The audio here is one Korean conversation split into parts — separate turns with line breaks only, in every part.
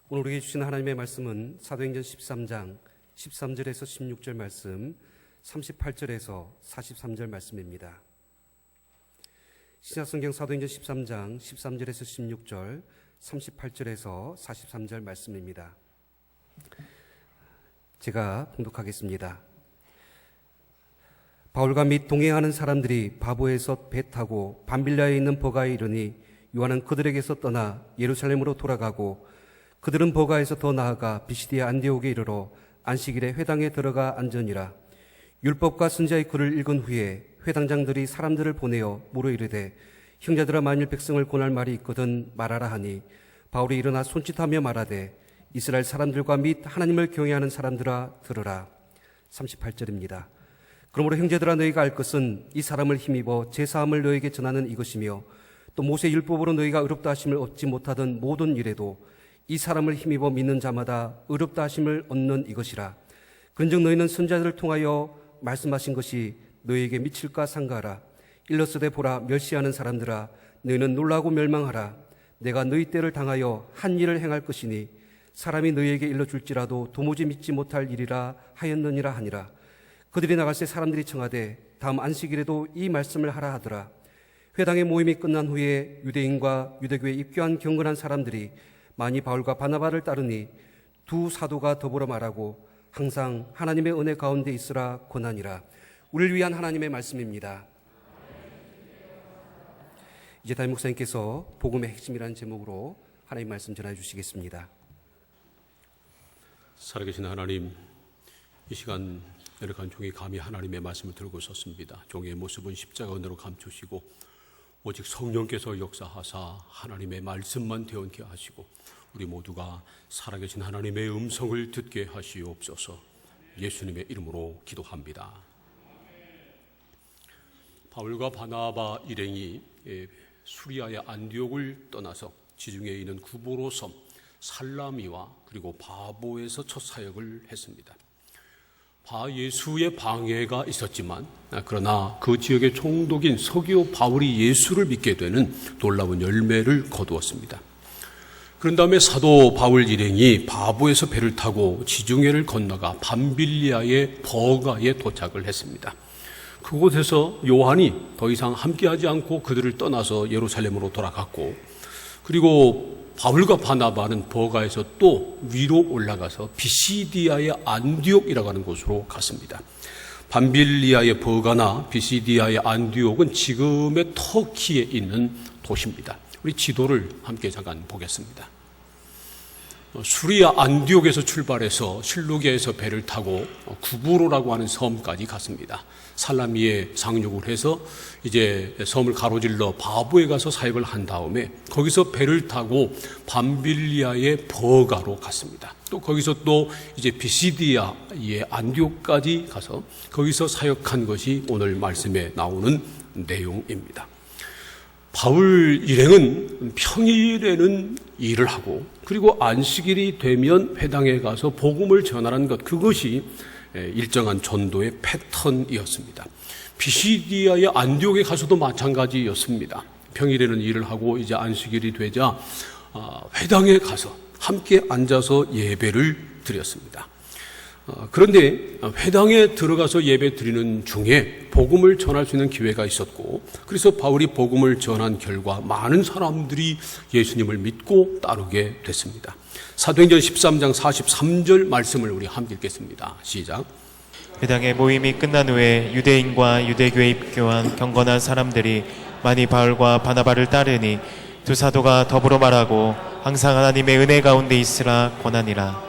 오늘 우리에게 주신 하나님의 말씀은 사도행전 13장 13절에서 16절 말씀, 38절에서 43절 말씀입니다. 신약성경 사도행전 13장 13절에서 16절, 38절에서 43절 말씀입니다. 제가 봉독하겠습니다. 바울과 및 동행하는 사람들이 바보에서 배 타고 밤빌라에 있는 버가에 이르니 요한은 그들에게서 떠나 예루살렘으로 돌아가고 그들은 버가에서 더 나아가 비시디아 안디옥에 이르러 안식일에 회당에 들어가 앉으니라. 율법과 선지자의 글을 읽은 후에 회당장들이 사람들을 보내어 물어 이르되 형제들아, 만일 백성을 권할 말이 있거든 말하라 하니 바울이 일어나 손짓하며 말하되 이스라엘 사람들과 및 하나님을 경외하는 사람들아 들으라. 38절입니다. 그러므로 형제들아, 너희가 알 것은 이 사람을 힘입어 제사함을 너희에게 전하는 이것이며 또 모세 율법으로 너희가 의롭다 하심을 얻지 못하던 모든 일에도 이 사람을 힘입어 믿는 자마다 의롭다 하심을 얻는 이것이라. 그런즉 너희는 선지자들을 통하여 말씀하신 것이 너희에게 미칠까 상가하라. 일러스되 보라, 멸시하는 사람들아, 너희는 놀라고 멸망하라. 내가 너희 때를 당하여 한 일을 행할 것이니 사람이 너희에게 일러줄지라도 도무지 믿지 못할 일이라 하였느니라 하니라. 그들이 나갈새 사람들이 청하되 다음 안식일에도 이 말씀을 하라 하더라. 회당의 모임이 끝난 후에 유대인과 유대교에 입교한 경건한 사람들이 많이 바울과 바나바를 따르니 두 사도가 더불어 말하고 항상 하나님의 은혜 가운데 있으라 권하니라. 우리를 위한 하나님의 말씀입니다. 이제 담임 목사님께서 복음의 핵심이라는 제목으로 하나님의 말씀 전해 주시겠습니다.
살아계신 하나님, 이 시간 연약한 종이 감히 하나님의 말씀을 들고 섰습니다. 종의 모습은 십자가 은혜로 감추시고 오직 성령께서 역사하사 하나님의 말씀만 되어게 하시고 우리 모두가 살아계신 하나님의 음성을 듣게 하시옵소서. 예수님의 이름으로 기도합니다. 바울과 바나바 일행이 수리아의 안디옥을 떠나서 지중해에 있는 구보로 섬 살라미와 그리고 바보에서 첫 사역을 했습니다. 바예수의 방해가 있었지만 그러나 그 지역의 총독인 서기오 바울이 예수를 믿게 되는 놀라운 열매를 거두었습니다. 그런 다음에 사도 바울 일행이 바보에서 배를 타고 지중해를 건너가 밤빌리아의 버가에 도착을 했습니다. 그곳에서 요한이 더 이상 함께하지 않고 그들을 떠나서 예루살렘으로 돌아갔고, 그리고 바울과 바나바는 버가에서 또 위로 올라가서 비시디아의 안디옥이라고 하는 곳으로 갔습니다. 밤빌리아의 버가나 비시디아의 안디옥은 지금의 터키에 있는 도시입니다. 우리 지도를 함께 잠깐 보겠습니다. 수리아 안디옥에서 출발해서 실루게에서 배를 타고 구브로라고 하는 섬까지 갔습니다. 살라미에 상륙을 해서 이제 섬을 가로질러 바보에 가서 사역을 한 다음에 거기서 배를 타고 밤빌리아의 버가로 갔습니다. 또 거기서 또 이제 비시디아의 안디옥까지 가서 거기서 사역한 것이 오늘 말씀에 나오는 내용입니다. 바울 일행은 평일에는 일을 하고 그리고 안식일이 되면 회당에 가서 복음을 전하는 것, 그것이 일정한 전도의 패턴이었습니다. 비시디아의 안디옥에 가서도 마찬가지였습니다. 평일에는 일을 하고 이제 안식일이 되자 회당에 가서 함께 앉아서 예배를 드렸습니다. 그런데 회당에 들어가서 예배 드리는 중에 복음을 전할 수 있는 기회가 있었고, 그래서 바울이 복음을 전한 결과 많은 사람들이 예수님을 믿고 따르게 됐습니다. 사도행전 13장 43절 말씀을 우리 함께 읽겠습니다. 시작.
회당의 모임이 끝난 후에 유대인과 유대교에 입교한 경건한 사람들이 많이 바울과 바나바를 따르니 두 사도가 더불어 말하고 항상 하나님의 은혜 가운데 있으라 권하니라.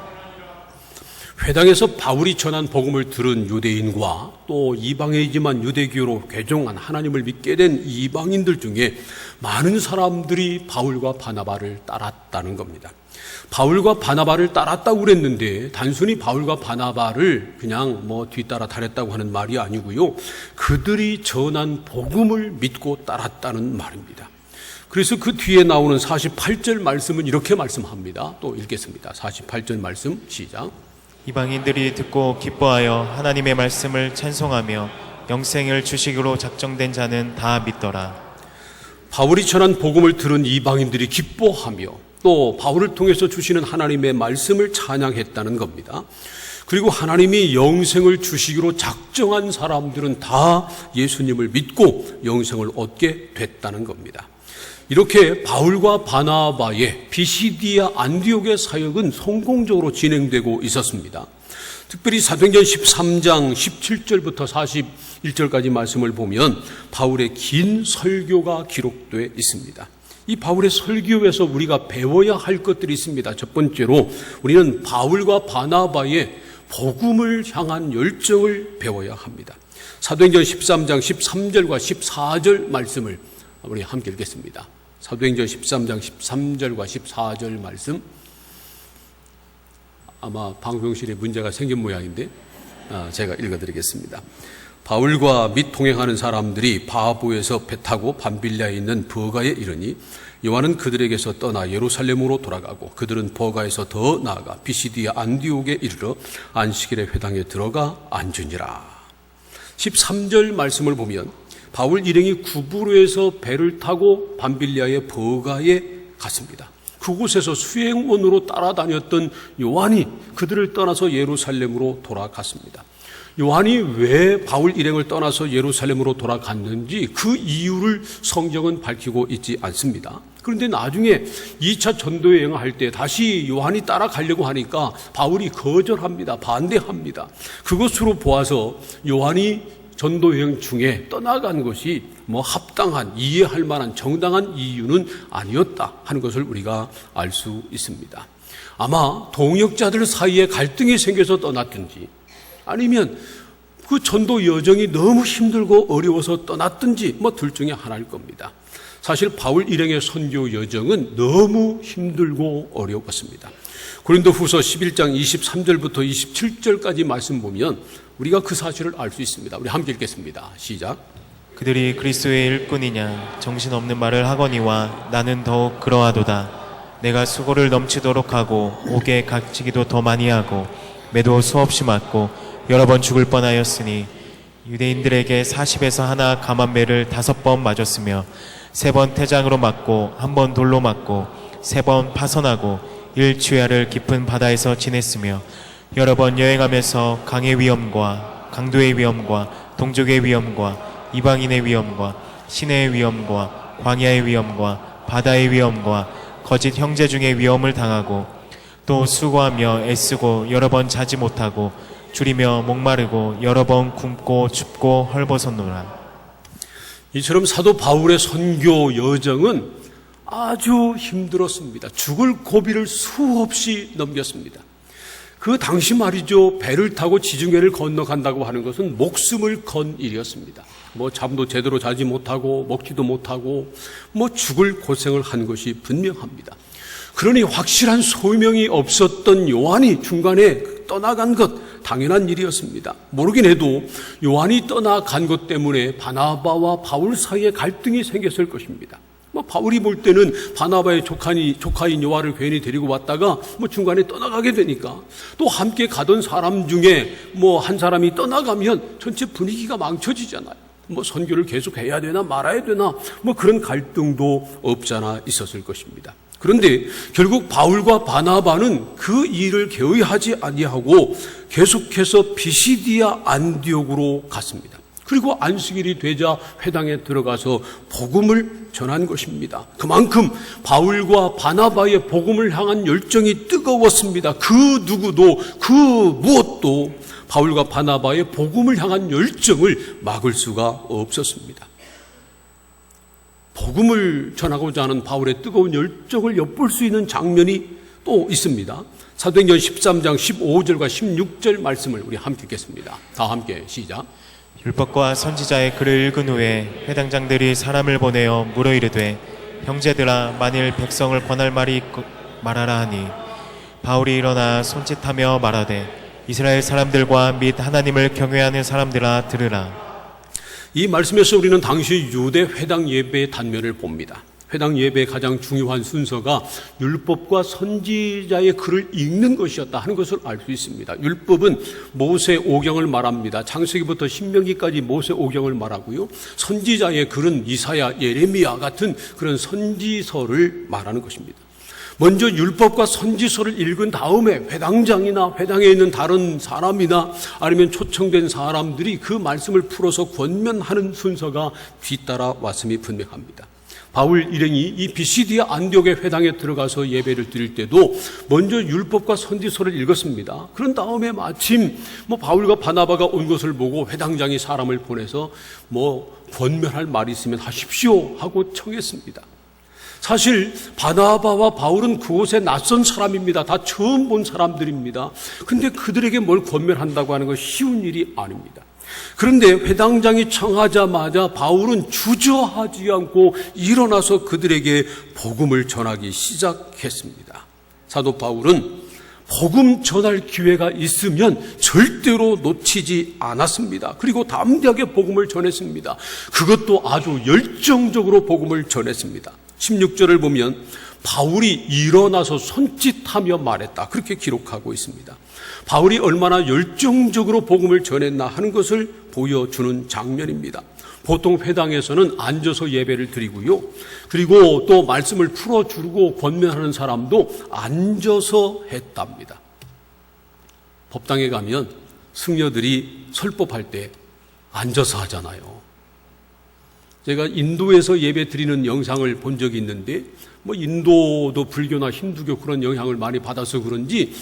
회당에서 바울이 전한 복음을 들은 유대인과 또 이방인이지만 유대교로 개종한 하나님을 믿게 된 이방인들 중에 많은 사람들이 바울과 바나바를 따랐다는 겁니다. 바울과 바나바를 따랐다고 그랬는데 단순히 바울과 바나바를 그냥 뒤따라 다녔다고 하는 말이 아니고요. 그들이 전한 복음을 믿고 따랐다는 말입니다. 그래서 그 뒤에 나오는 48절 말씀은 이렇게 말씀합니다. 또 읽겠습니다. 48절 말씀 시작.
이방인들이 듣고 기뻐하여 하나님의 말씀을 찬송하며 영생을 주시기로 작정된 자는 다 믿더라.
바울이 전한 복음을 들은 이방인들이 기뻐하며 또 바울을 통해서 주시는 하나님의 말씀을 찬양했다는 겁니다. 그리고 하나님이 영생을 주시기로 작정한 사람들은 다 예수님을 믿고 영생을 얻게 됐다는 겁니다. 이렇게 바울과 바나바의 비시디아 안디옥의 사역은 성공적으로 진행되고 있었습니다. 특별히 사도행전 13장 17절부터 41절까지 말씀을 보면 바울의 긴 설교가 기록되어 있습니다. 이 바울의 설교에서 우리가 배워야 할 것들이 있습니다. 첫 번째로 우리는 바울과 바나바의 복음을 향한 열정을 배워야 합니다. 사도행전 13장 13절과 14절 말씀을 우리 함께 읽겠습니다. 사도행전 13장 13절과 14절 말씀, 아마 방송실에 문제가 생긴 모양인데 제가 읽어드리겠습니다. 바울과 및 동행하는 사람들이 바보에서 배 타고 밤빌리아에 있는 버가에 이르니 요한은 그들에게서 떠나 예루살렘으로 돌아가고 그들은 버가에서 더 나아가 비시디아 안디옥에 이르러 안식일의 회당에 들어가 앉으니라. 13절 말씀을 보면 바울 일행이 구브로에서 배를 타고 밤빌리아의 버가에 갔습니다. 그곳에서 수행원으로 따라다녔던 요한이 그들을 떠나서 예루살렘으로 돌아갔습니다. 요한이 왜 바울 일행을 떠나서 예루살렘으로 돌아갔는지 그 이유를 성경은 밝히고 있지 않습니다. 그런데 나중에 2차 전도 여행을 할 때 다시 요한이 따라가려고 하니까 바울이 거절합니다. 반대합니다. 그것으로 보아서 요한이 전도 여행 중에 떠나간 것이 합당한, 이해할 만한 정당한 이유는 아니었다 하는 것을 우리가 알 수 있습니다. 아마 동역자들 사이에 갈등이 생겨서 떠났든지 아니면 그 전도 여정이 너무 힘들고 어려워서 떠났든지 둘 중에 하나일 겁니다. 사실 바울 일행의 선교 여정은 너무 힘들고 어려웠습니다. 고린도후서 11장 23절부터 27절까지 말씀 보면 우리가 그 사실을 알 수 있습니다. 우리 함께 읽겠습니다. 시작.
그들이 그리스도의 일꾼이냐 정신없는 말을 하거니와 나는 더욱 그러하도다. 내가 수고를 넘치도록 하고 옥에 갇히기도 더 많이 하고 매도 수없이 맞고 여러 번 죽을 뻔하였으니 유대인들에게 40에서 하나 감한매를 5번 맞았으며 3번 태장으로 맞고 1번 돌로 맞고 3번 파선하고 일주야를 깊은 바다에서 지냈으며 여러 번 여행하면서 강의 위험과 강도의 위험과 동족의 위험과 이방인의 위험과 시내의 위험과 광야의 위험과 바다의 위험과 거짓 형제 중의 위험을 당하고 또 수고하며 애쓰고 여러 번 자지 못하고 줄이며 목마르고 여러 번 굶고 춥고 헐벗었노라.
이처럼 사도 바울의 선교 여정은 아주 힘들었습니다. 죽을 고비를 수없이 넘겼습니다. 그 당시 말이죠, 배를 타고 지중해를 건너간다고 하는 것은 목숨을 건 일이었습니다. 잠도 제대로 자지 못하고 먹지도 못하고 죽을 고생을 한 것이 분명합니다. 그러니 확실한 소명이 없었던 요한이 중간에 떠나간 것 당연한 일이었습니다. 모르긴 해도 요한이 떠나간 것 때문에 바나바와 바울 사이에 갈등이 생겼을 것입니다. 바울이 볼 때는 바나바의 조카인 요한을 괜히 데리고 왔다가 중간에 떠나가게 되니까 또 함께 가던 사람 중에 한 사람이 떠나가면 전체 분위기가 망쳐지잖아요. 선교를 계속 해야 되나 말아야 되나 그런 갈등도 없잖아 있었을 것입니다. 그런데 결국 바울과 바나바는 그 일을 개의하지 아니하고 계속해서 비시디아 안디옥으로 갔습니다. 그리고 안식일이 되자 회당에 들어가서 복음을 전한 것입니다. 그만큼 바울과 바나바의 복음을 향한 열정이 뜨거웠습니다. 그 누구도 그 무엇도 바울과 바나바의 복음을 향한 열정을 막을 수가 없었습니다. 복음을 전하고자 하는 바울의 뜨거운 열정을 엿볼 수 있는 장면이 또 있습니다. 사도행전 13장 15절과 16절 말씀을 우리 함께 읽겠습니다. 다 함께 시작.
율법과 선지자의 글을 읽은 후에 회당장들이 사람을 보내어 물어 이르되 형제들아 만일 백성을 권할 말이 말하라 하니 바울이 일어나 손짓하며 말하되 이스라엘 사람들과 및 하나님을 경외하는 사람들아 들으라.
이 말씀에서 우리는 당시 유대 회당 예배의 단면을 봅니다. 회당 예배의 가장 중요한 순서가 율법과 선지자의 글을 읽는 것이었다 하는 것을 알 수 있습니다. 율법은 모세 오경을 말합니다. 창세기부터 신명기까지 모세 오경을 말하고요. 선지자의 글은 이사야, 예레미야 같은 그런 선지서를 말하는 것입니다. 먼저 율법과 선지서를 읽은 다음에 회당장이나 회당에 있는 다른 사람이나 아니면 초청된 사람들이 그 말씀을 풀어서 권면하는 순서가 뒤따라 왔음이 분명합니다. 바울 일행이 이 비시디아 안디옥의 회당에 들어가서 예배를 드릴 때도 먼저 율법과 선지서를 읽었습니다. 그런 다음에 마침 바울과 바나바가 온 것을 보고 회당장이 사람을 보내서 권면할 말이 있으면 하십시오 하고 청했습니다. 사실 바나바와 바울은 그곳에 낯선 사람입니다. 다 처음 본 사람들입니다. 근데 그들에게 뭘 권면한다고 하는 것이 쉬운 일이 아닙니다. 그런데 회당장이 청하자마자 바울은 주저하지 않고 일어나서 그들에게 복음을 전하기 시작했습니다. 사도 바울은 복음 전할 기회가 있으면 절대로 놓치지 않았습니다. 그리고 담대하게 복음을 전했습니다. 그것도 아주 열정적으로 복음을 전했습니다. 16절을 보면 바울이 일어나서 손짓하며 말했다, 그렇게 기록하고 있습니다. 바울이 얼마나 열정적으로 복음을 전했나 하는 것을 보여주는 장면입니다. 보통 회당에서는 앉아서 예배를 드리고요, 그리고 또 말씀을 풀어주고 권면하는 사람도 앉아서 했답니다. 법당에 가면 승려들이 설법할 때 앉아서 하잖아요. 제가 인도에서 예배 드리는 영상을 본 적이 있는데 인도도 불교나 힌두교 그런 영향을 많이 받아서 그런지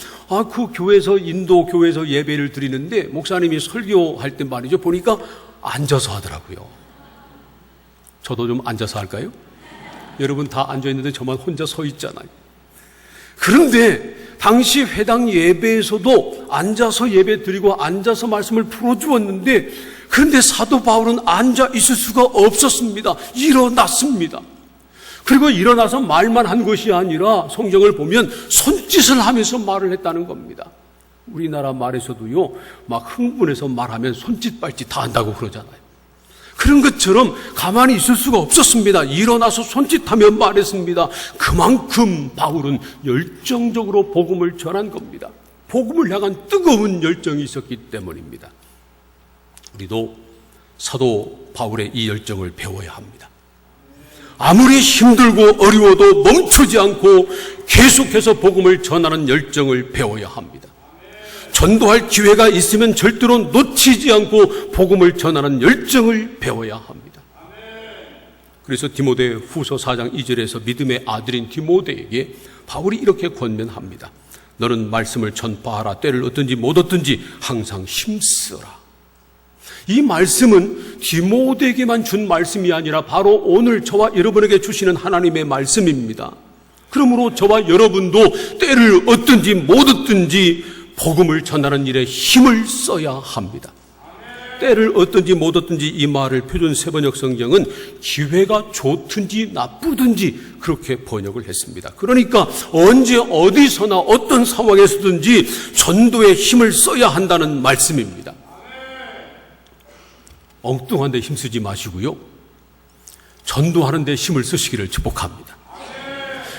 그 교회에서 인도 교회에서 예배를 드리는데 목사님이 설교할 때 말이죠, 보니까 앉아서 하더라고요. 저도 좀 앉아서 할까요? 여러분 다 앉아 있는데 저만 혼자 서 있잖아요. 그런데 당시 회당 예배에서도 앉아서 예배 드리고 앉아서 말씀을 풀어주었는데, 그런데 사도 바울은 앉아 있을 수가 없었습니다. 일어났습니다. 그리고 일어나서 말만 한 것이 아니라 성경을 보면 손짓을 하면서 말을 했다는 겁니다. 우리나라 말에서도요, 막 흥분해서 말하면 손짓 발짓 다 한다고 그러잖아요. 그런 것처럼 가만히 있을 수가 없었습니다. 일어나서 손짓하며 말했습니다. 그만큼 바울은 열정적으로 복음을 전한 겁니다. 복음을 향한 뜨거운 열정이 있었기 때문입니다. 우리도 사도 바울의 이 열정을 배워야 합니다. 아무리 힘들고 어려워도 멈추지 않고 계속해서 복음을 전하는 열정을 배워야 합니다. 전도할 기회가 있으면 절대로 놓치지 않고 복음을 전하는 열정을 배워야 합니다. 그래서 디모데 후서 4장 2절에서 믿음의 아들인 디모데에게 바울이 이렇게 권면합니다. 너는 말씀을 전파하라. 때를 얻든지 못 얻든지 항상 힘쓰라. 이 말씀은 디모데에게만 준 말씀이 아니라 바로 오늘 저와 여러분에게 주시는 하나님의 말씀입니다. 그러므로 저와 여러분도 때를 얻든지 못 얻든지 복음을 전하는 일에 힘을 써야 합니다. 때를 얻든지 못 얻든지 이 말을 표준 세번역 성경은 기회가 좋든지 나쁘든지 그렇게 번역을 했습니다. 그러니까 언제 어디서나 어떤 상황에서든지 전도에 힘을 써야 한다는 말씀입니다. 엉뚱한 데 힘쓰지 마시고요, 전도하는 데 힘을 쓰시기를 축복합니다.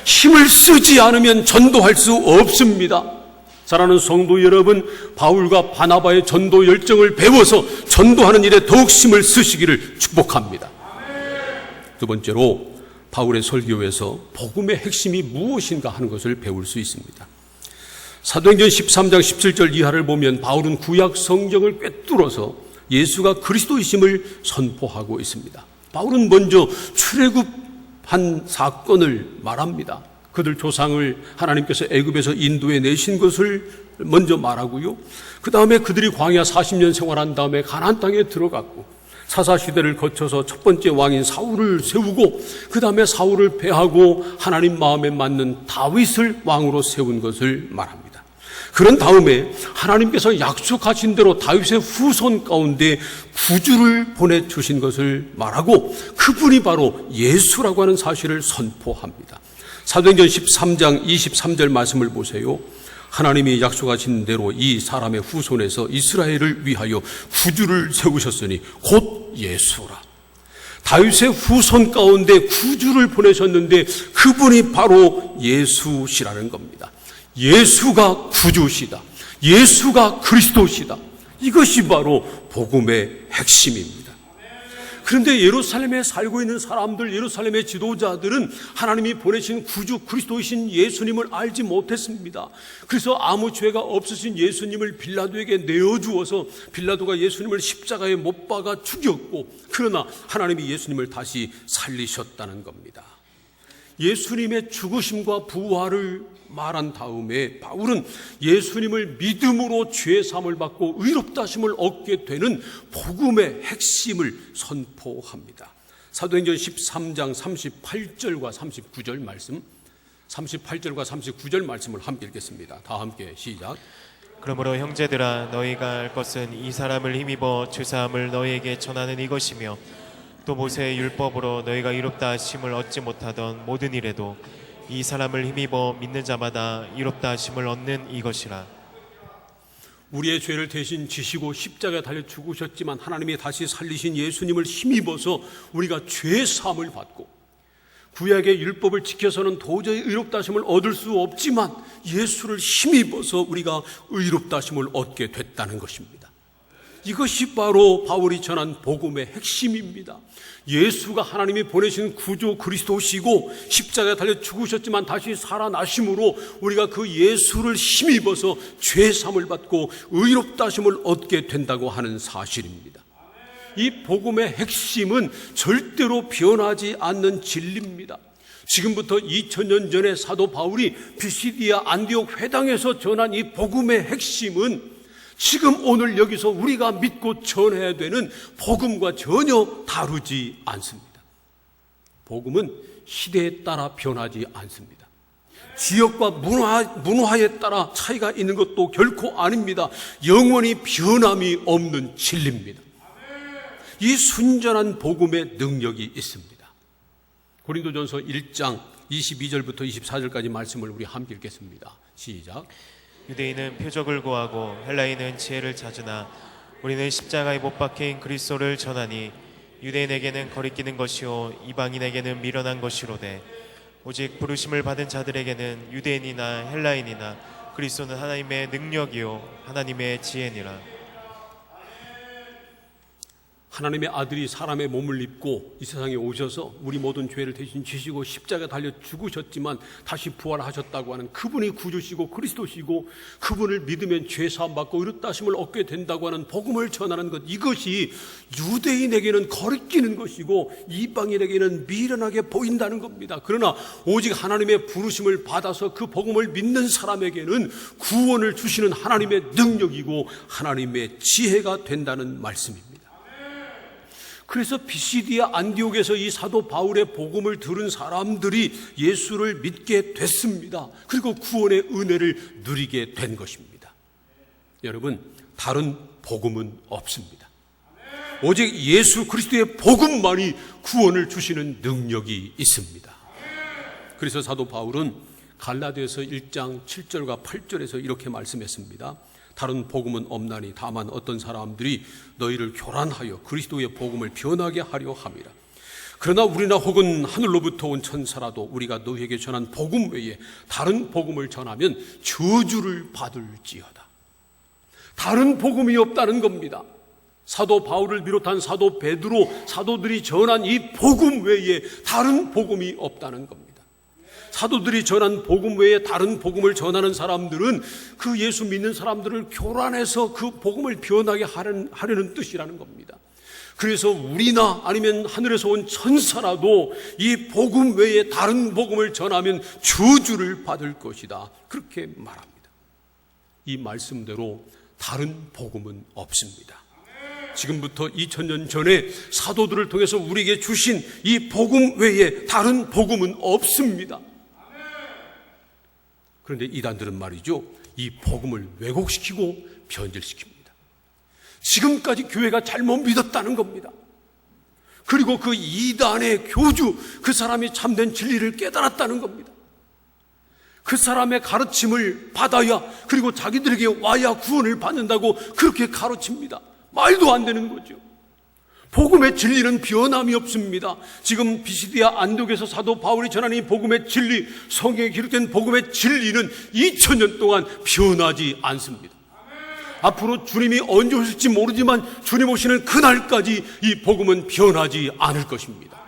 힘을 쓰지 않으면 전도할 수 없습니다. 사랑하는 성도 여러분, 바울과 바나바의 전도 열정을 배워서 전도하는 일에 더욱 힘을 쓰시기를 축복합니다. 두 번째로 바울의 설교에서 복음의 핵심이 무엇인가 하는 것을 배울 수 있습니다. 사도행전 13장 17절 이하를 보면 바울은 구약 성경을 꿰뚫어서 예수가 그리스도이심을 선포하고 있습니다. 바울은 먼저 출애굽한 사건을 말합니다. 그들 조상을 하나님께서 애굽에서 인도해 내신 것을 먼저 말하고요, 그 다음에 그들이 광야 40년 생활한 다음에 가나안 땅에 들어갔고 사사시대를 거쳐서 첫 번째 왕인 사울을 세우고 그 다음에 사울을 패하고 하나님 마음에 맞는 다윗을 왕으로 세운 것을 말합니다. 그런 다음에 하나님께서 약속하신 대로 다윗의 후손 가운데 구주를 보내주신 것을 말하고 그분이 바로 예수라고 하는 사실을 선포합니다. 사도행전 13장 23절 말씀을 보세요. 하나님이 약속하신 대로 이 사람의 후손에서 이스라엘을 위하여 구주를 세우셨으니 곧 예수라. 다윗의 후손 가운데 구주를 보내셨는데 그분이 바로 예수시라는 겁니다. 예수가 구주시다. 예수가 그리스도시다. 이것이 바로 복음의 핵심입니다. 그런데 예루살렘에 살고 있는 사람들, 예루살렘의 지도자들은 하나님이 보내신 구주 그리스도이신 예수님을 알지 못했습니다. 그래서 아무 죄가 없으신 예수님을 빌라도에게 내어주어서 빌라도가 예수님을 십자가에 못 박아 죽였고, 그러나 하나님이 예수님을 다시 살리셨다는 겁니다. 예수님의 죽으심과 부활을 말한 다음에 바울은 예수님을 믿음으로 죄 사함을 받고 의롭다 하심을 얻게 되는 복음의 핵심을 선포합니다. 사도행전 13장 38절과 39절 말씀, 38절과 39절 말씀을 함께 읽겠습니다. 다 함께 시작.
그러므로 형제들아 너희가 알 것은 이 사람을 힘입어 죄사함을 너희에게 전하는 이것이며 또 모세의 율법으로 너희가 이롭다 하심을 얻지 못하던 모든 일에도 이 사람을 힘입어 믿는 자마다 이롭다 하심을 얻는 이것이라.
우리의 죄를 대신 지시고 십자가에 달려 죽으셨지만 하나님이 다시 살리신 예수님을 힘입어서 우리가 죄 사함을 받고, 구약의 율법을 지켜서는 도저히 의롭다 하심을 얻을 수 없지만 예수를 힘입어서 우리가 의롭다 하심을 얻게 됐다는 것입니다. 이것이 바로 바울이 전한 복음의 핵심입니다. 예수가 하나님이 보내신 구주 그리스도시고 십자가에 달려 죽으셨지만 다시 살아나심으로 우리가 그 예수를 힘입어서 죄 사함을 받고 의롭다 하심을 얻게 된다고 하는 사실입니다. 이 복음의 핵심은 절대로 변하지 않는 진리입니다. 지금부터 2000년 전에 사도 바울이 비시디아 안디옥 회당에서 전한 이 복음의 핵심은 지금 오늘 여기서 우리가 믿고 전해야 되는 복음과 전혀 다르지 않습니다. 복음은 시대에 따라 변하지 않습니다. 지역과 문화에 따라 차이가 있는 것도 결코 아닙니다. 영원히 변함이 없는 진리입니다. 이 순전한 복음의 능력이 있습니다. 고린도전서 1장 22절부터 24절까지 말씀을 우리 함께 읽겠습니다. 시작.
유대인은 표적을 구하고 헬라인은 지혜를 찾으나 우리는 십자가에 못 박힌 그리스도를 전하니 유대인에게는 거리끼는 것이요 이방인에게는 미련한 것이로되 오직 부르심을 받은 자들에게는 유대인이나 헬라인이나 그리스도는 하나님의 능력이요 하나님의 지혜니라.
하나님의 아들이 사람의 몸을 입고 이 세상에 오셔서 우리 모든 죄를 대신 지시고 십자가에 달려 죽으셨지만 다시 부활하셨다고 하는 그분이 구주시고 그리스도시고 그분을 믿으면 죄 사함 받고 의롭다 하심을 얻게 된다고 하는 복음을 전하는 것, 이것이 유대인에게는 거리끼는 것이고 이방인에게는 미련하게 보인다는 겁니다. 그러나 오직 하나님의 부르심을 받아서 그 복음을 믿는 사람에게는 구원을 주시는 하나님의 능력이고 하나님의 지혜가 된다는 말씀입니다. 그래서 비시디아 안디옥에서 이 사도 바울의 복음을 들은 사람들이 예수를 믿게 됐습니다. 그리고 구원의 은혜를 누리게 된 것입니다. 여러분, 다른 복음은 없습니다. 오직 예수 그리스도의 복음만이 구원을 주시는 능력이 있습니다. 그래서 사도 바울은 갈라디아서 1장 7절과 8절에서 이렇게 말씀했습니다. 다른 복음은 없나니 다만 어떤 사람들이 너희를 교란하여 그리스도의 복음을 변하게 하려 함이라. 그러나 우리나 혹은 하늘로부터 온 천사라도 우리가 너희에게 전한 복음 외에 다른 복음을 전하면 저주를 받을지어다. 다른 복음이 없다는 겁니다. 사도 바울을 비롯한 사도 베드로, 사도들이 전한 이 복음 외에 다른 복음이 없다는 겁니다. 사도들이 전한 복음 외에 다른 복음을 전하는 사람들은 그 예수 믿는 사람들을 교란해서 그 복음을 변하게 하려는 뜻이라는 겁니다. 그래서 우리나 아니면 하늘에서 온 천사라도 이 복음 외에 다른 복음을 전하면 저주를 받을 것이다, 그렇게 말합니다. 이 말씀대로 다른 복음은 없습니다. 지금부터 2000년 전에 사도들을 통해서 우리에게 주신 이 복음 외에 다른 복음은 없습니다. 그런데 이단들은 말이죠, 이 복음을 왜곡시키고 변질시킵니다. 지금까지 교회가 잘못 믿었다는 겁니다. 그리고 그 이단의 교주, 그 사람이 참된 진리를 깨달았다는 겁니다. 그 사람의 가르침을 받아야, 그리고 자기들에게 와야 구원을 받는다고 그렇게 가르칩니다. 말도 안 되는 거죠. 복음의 진리는 변함이 없습니다. 지금 비시디아 안디옥에서 사도 바울이 전하는 이 복음의 진리, 성경에 기록된 복음의 진리는 2000년 동안 변하지 않습니다. 앞으로 주님이 언제 오실지 모르지만 주님 오시는 그날까지 이 복음은 변하지 않을 것입니다.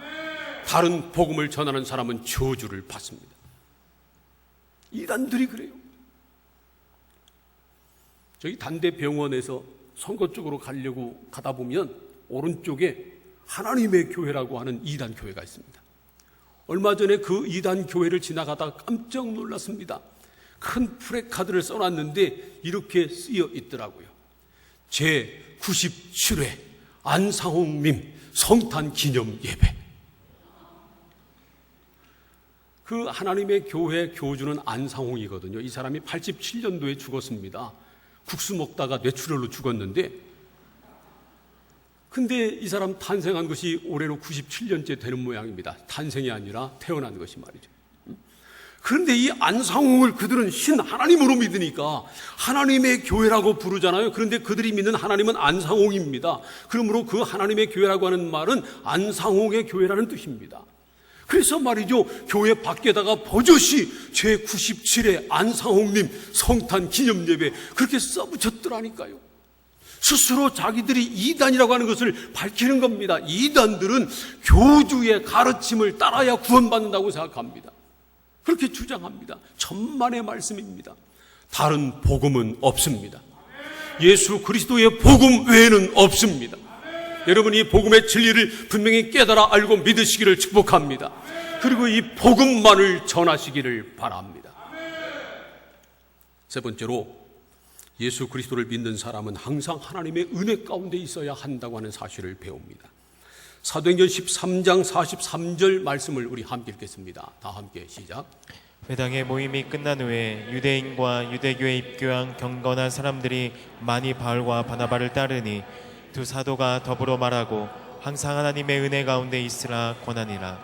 다른 복음을 전하는 사람은 저주를 받습니다. 이단들이 그래요. 저희 단대병원에서 선거 쪽으로 가려고 가다 보면 오른쪽에 하나님의 교회라고 하는 이단 교회가 있습니다. 얼마 전에 그 이단 교회를 지나가다 깜짝 놀랐습니다. 큰 프래카드를 써놨는데 이렇게 쓰여 있더라고요. 제97회 안상홍님 성탄 기념 예배. 그 하나님의 교회 교주는 안상홍이거든요. 이 사람이 87년도에 죽었습니다. 국수 먹다가 뇌출혈로 죽었는데, 근데 이 사람 탄생한 것이 올해로 97년째 되는 모양입니다. 탄생이 아니라 태어난 것이 말이죠. 그런데 이 안상홍을 그들은 신 하나님으로 믿으니까 하나님의 교회라고 부르잖아요. 그런데 그들이 믿는 하나님은 안상홍입니다. 그러므로 그 하나님의 교회라고 하는 말은 안상홍의 교회라는 뜻입니다. 그래서 말이죠, 교회 밖에다가 버젓이 제97회 안상홍님 성탄 기념예배 그렇게 써붙였더라니까요. 스스로 자기들이 이단이라고 하는 것을 밝히는 겁니다. 이단들은 교주의 가르침을 따라야 구원받는다고 생각합니다. 그렇게 주장합니다. 천만의 말씀입니다. 다른 복음은 없습니다. 예수 그리스도의 복음 외에는 없습니다. 여러분이 이 복음의 진리를 분명히 깨달아 알고 믿으시기를 축복합니다. 그리고 이 복음만을 전하시기를 바랍니다. 세 번째로, 예수 그리스도를 믿는 사람은 항상 하나님의 은혜 가운데 있어야 한다고 하는 사실을 배웁니다. 사도행전 13장 43절 말씀을 우리 함께 읽겠습니다. 다 함께 시작.
회당의 모임이 끝난 후에 유대인과 유대교에 입교한 경건한 사람들이 많이 바울과 바나바를 따르니 두 사도가 더불어 말하고 항상 하나님의 은혜 가운데 있으라 권하니라.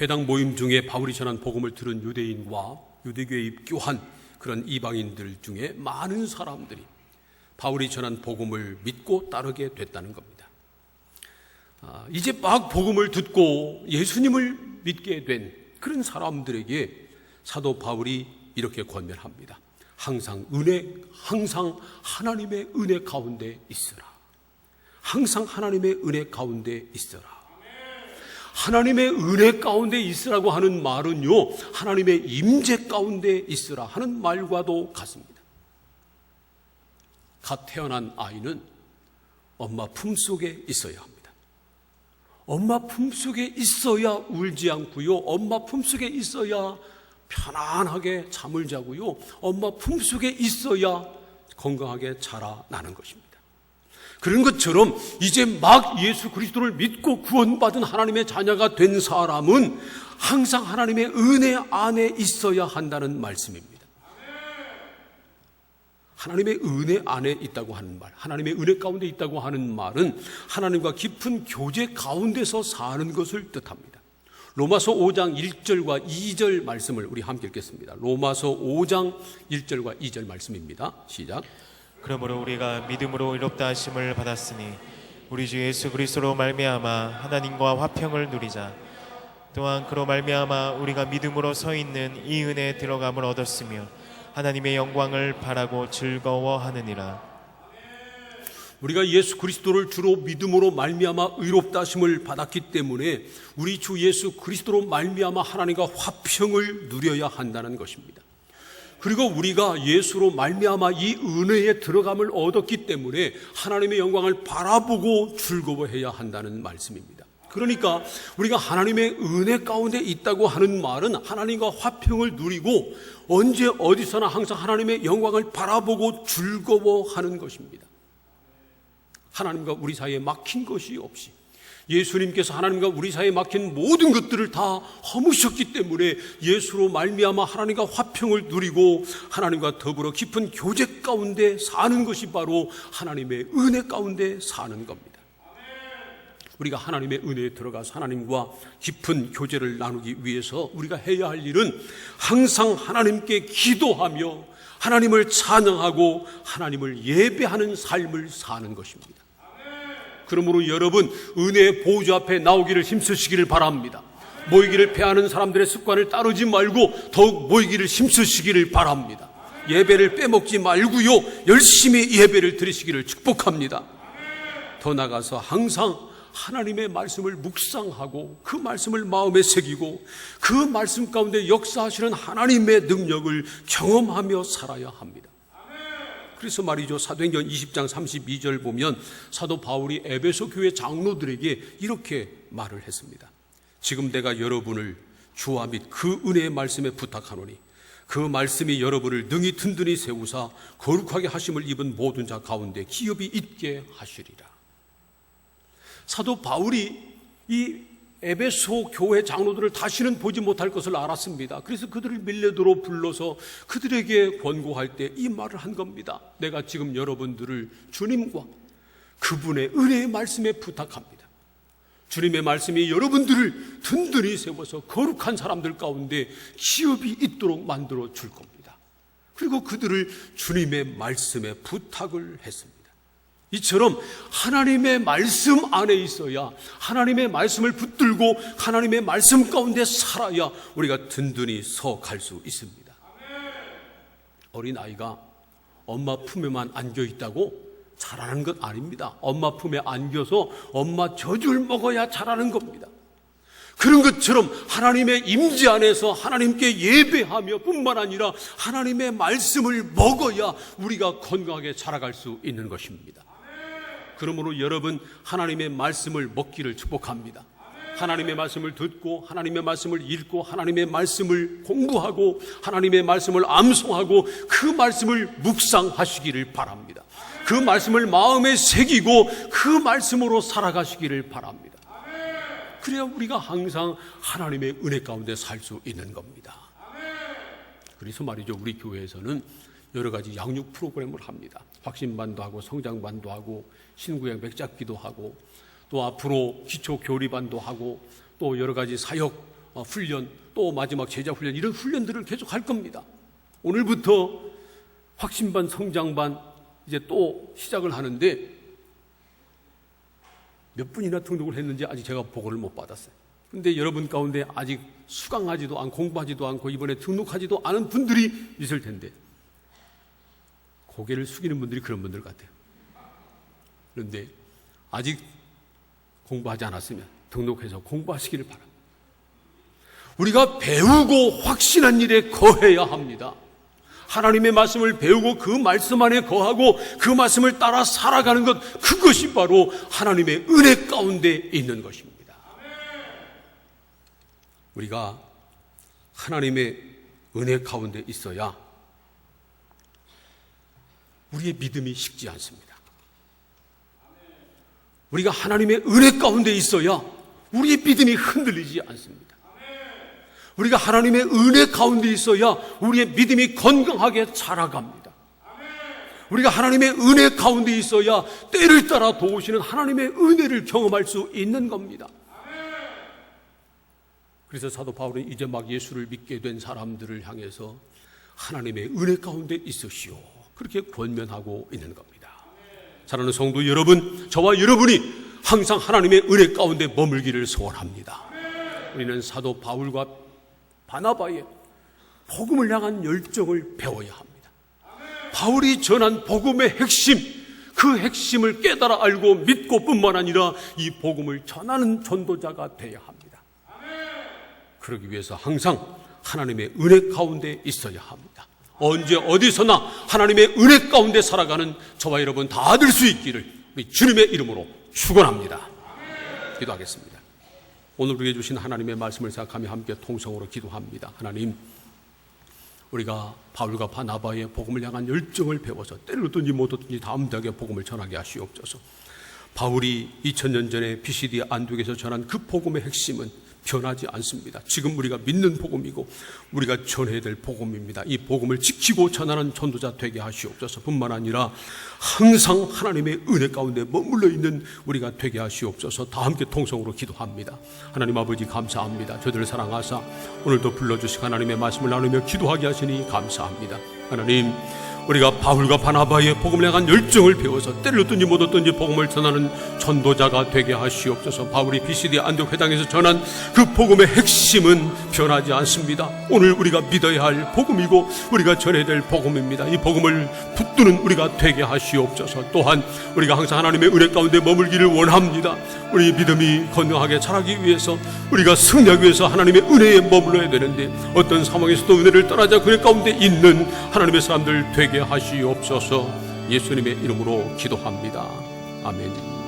회당 모임 중에 바울이 전한 복음을 들은 유대인과 유대교에 입교한 그런 이방인들 중에 많은 사람들이 바울이 전한 복음을 믿고 따르게 됐다는 겁니다. 이제 막 복음을 듣고 예수님을 믿게 된 그런 사람들에게 사도 바울이 이렇게 권면합니다. 항상 하나님의 은혜 가운데 있으라. 항상 하나님의 은혜 가운데 있으라. 하나님의 은혜 가운데 있으라고 하는 말은요, 하나님의 임재 가운데 있으라 하는 말과도 같습니다. 갓 태어난 아이는 엄마 품속에 있어야 합니다. 엄마 품속에 있어야 울지 않고요, 엄마 품속에 있어야 편안하게 잠을 자고요, 엄마 품속에 있어야 건강하게 자라나는 것입니다. 그런 것처럼 이제 막 예수 그리스도를 믿고 구원받은 하나님의 자녀가 된 사람은 항상 하나님의 은혜 안에 있어야 한다는 말씀입니다. 하나님의 은혜 안에 있다고 하는 말, 하나님의 은혜 가운데 있다고 하는 말은 하나님과 깊은 교제 가운데서 사는 것을 뜻합니다. 로마서 5장 1절과 2절 말씀을 우리 함께 읽겠습니다. 로마서 5장 1절과 2절 말씀입니다. 시작.
그러므로 우리가 믿음으로 의롭다 하심을 받았으니 우리 주 예수 그리스도로 말미암아 하나님과 화평을 누리자. 또한 그로 말미암아 우리가 믿음으로 서 있는 이 은혜에 들어감을 얻었으며 하나님의 영광을 바라고 즐거워하느니라.
우리가 예수 그리스도를 주로 믿음으로 말미암아 의롭다 하심을 받았기 때문에 우리 주 예수 그리스도로 말미암아 하나님과 화평을 누려야 한다는 것입니다. 그리고 우리가 예수로 말미암아 이 은혜에 들어감을 얻었기 때문에 하나님의 영광을 바라보고 즐거워해야 한다는 말씀입니다. 그러니까 우리가 하나님의 은혜 가운데 있다고 하는 말은 하나님과 화평을 누리고 언제 어디서나 항상 하나님의 영광을 바라보고 즐거워하는 것입니다. 하나님과 우리 사이에 막힌 것이 없이 예수님께서 하나님과 우리 사이에 막힌 모든 것들을 다 허무셨기 때문에 예수로 말미암아 하나님과 화평을 누리고 하나님과 더불어 깊은 교제 가운데 사는 것이 바로 하나님의 은혜 가운데 사는 겁니다. 우리가 하나님의 은혜에 들어가서 하나님과 깊은 교제를 나누기 위해서 우리가 해야 할 일은 항상 하나님께 기도하며 하나님을 찬양하고 하나님을 예배하는 삶을 사는 것입니다. 그러므로 여러분, 은혜의 보좌 앞에 나오기를 힘쓰시기를 바랍니다. 모이기를 패하는 사람들의 습관을 따르지 말고 더욱 모이기를 힘쓰시기를 바랍니다. 예배를 빼먹지 말고요, 열심히 예배를 드리시기를 축복합니다. 더 나아가서 항상 하나님의 말씀을 묵상하고 그 말씀을 마음에 새기고 그 말씀 가운데 역사하시는 하나님의 능력을 경험하며 살아야 합니다. 그래서 말이죠, 사도행전 20장 32절 보면 사도 바울이 에베소 교회 장로들에게 이렇게 말을 했습니다. 지금 내가 여러분을 주와 및 그 은혜의 말씀에 부탁하노니 그 말씀이 여러분을 능히 든든히 세우사 거룩하게 하심을 입은 모든 자 가운데 기업이 있게 하시리라. 사도 바울이 이 에베소 교회 장로들을 다시는 보지 못할 것을 알았습니다. 그래서 그들을 밀레도로 불러서 그들에게 권고할 때 이 말을 한 겁니다. 내가 지금 여러분들을 주님과 그분의 은혜의 말씀에 부탁합니다. 주님의 말씀이 여러분들을 든든히 세워서 거룩한 사람들 가운데 기업이 있도록 만들어 줄 겁니다. 그리고 그들을 주님의 말씀에 부탁을 했습니다. 이처럼 하나님의 말씀 안에 있어야, 하나님의 말씀을 붙들고 하나님의 말씀 가운데 살아야 우리가 든든히 서 갈 수 있습니다. 어린아이가 엄마 품에만 안겨 있다고 자라는 것 아닙니다. 엄마 품에 안겨서 엄마 젖을 먹어야 자라는 겁니다. 그런 것처럼 하나님의 임재 안에서 하나님께 예배하며 뿐만 아니라 하나님의 말씀을 먹어야 우리가 건강하게 자라갈 수 있는 것입니다. 그러므로 여러분, 하나님의 말씀을 먹기를 축복합니다. 하나님의 말씀을 듣고 하나님의 말씀을 읽고 하나님의 말씀을 공부하고 하나님의 말씀을 암송하고 그 말씀을 묵상하시기를 바랍니다. 그 말씀을 마음에 새기고 그 말씀으로 살아가시기를 바랍니다. 그래야 우리가 항상 하나님의 은혜 가운데 살 수 있는 겁니다. 그래서 말이죠, 우리 교회에서는 여러 가지 양육 프로그램을 합니다. 확신반도 하고 성장반도 하고 신구약 맥잡기도 하고 또 앞으로 기초 교리반도 하고 또 여러 가지 사역 훈련, 또 마지막 제자 훈련, 이런 훈련들을 계속 할 겁니다. 오늘부터 확신반 성장반 이제 또 시작을 하는데 몇 분이나 등록을 했는지 아직 제가 보고를 못 받았어요. 그런데 여러분 가운데 아직 수강하지도 않고 공부하지도 않고 이번에 등록하지도 않은 분들이 있을 텐데 고개를 숙이는 분들이 그런 분들 같아요. 그런데 아직 공부하지 않았으면 등록해서 공부하시기를 바랍니다. 우리가 배우고 확신한 일에 거해야 합니다. 하나님의 말씀을 배우고 그 말씀 안에 거하고 그 말씀을 따라 살아가는 것, 그것이 바로 하나님의 은혜 가운데 있는 것입니다. 우리가 하나님의 은혜 가운데 있어야 우리의 믿음이 식지 않습니다. 우리가 하나님의 은혜 가운데 있어야 우리의 믿음이 흔들리지 않습니다. 우리가 하나님의 은혜 가운데 있어야 우리의 믿음이 건강하게 자라갑니다. 우리가 하나님의 은혜 가운데 있어야 때를 따라 도우시는 하나님의 은혜를 경험할 수 있는 겁니다. 그래서 사도 바울은 이제 막 예수를 믿게 된 사람들을 향해서 하나님의 은혜 가운데 있으시오, 그렇게 권면하고 있는 겁니다. 사랑하는 성도 여러분, 저와 여러분이 항상 하나님의 은혜 가운데 머물기를 소원합니다. 우리는 사도 바울과 바나바의 복음을 향한 열정을 배워야 합니다. 바울이 전한 복음의 핵심, 그 핵심을 깨달아 알고 믿고 뿐만 아니라 이 복음을 전하는 전도자가 되어야 합니다. 그러기 위해서 항상 하나님의 은혜 가운데 있어야 합니다. 언제 어디서나 하나님의 은혜 가운데 살아가는 저와 여러분 다 될 수 있기를 우리 주님의 이름으로 축원합니다. 기도하겠습니다. 오늘 우리에게 주신 하나님의 말씀을 생각하며 함께 통성으로 기도합니다. 하나님, 우리가 바울과 바나바의 복음을 향한 열정을 배워서 때를 얻든지 못 얻든지 담대하게 복음을 전하게 하시옵소서. 바울이 2000년 전에 BCD 안디옥에서 전한 그 복음의 핵심은 변하지 않습니다. 지금 우리가 믿는 복음이고 우리가 전해야 될 복음입니다. 이 복음을 지키고 전하는 전도자 되게 하시옵소서. 뿐만 아니라 항상 하나님의 은혜 가운데 머물러 있는 우리가 되게 하시옵소서. 다 함께 통성으로 기도합니다. 하나님 아버지 감사합니다. 저들을 사랑하사 오늘도 불러주시고 하나님의 말씀을 나누며 기도하게 하시니 감사합니다. 하나님, 우리가 바울과 바나바의 복음을 향한 열정을 배워서 때를 얻든지 못 얻든지 복음을 전하는 전도자가 되게 하시옵소서. 바울이 비시디 안디옥 회당에서 전한 그 복음의 핵심은 변하지 않습니다. 오늘 우리가 믿어야 할 복음이고 우리가 전해야 될 복음입니다. 이 복음을 붙드는 우리가 되게 하시옵소서. 또한 우리가 항상 하나님의 은혜 가운데 머물기를 원합니다. 우리 믿음이 건강하게 자라기 위해서, 우리가 승리하기 위해서 하나님의 은혜에 머물러야 되는데 어떤 상황에서도 은혜를 떠나자 그 은혜 가운데 있는 하나님의 사람들 되게 하시옵소서. 예수님의 이름으로 기도합니다. 아멘.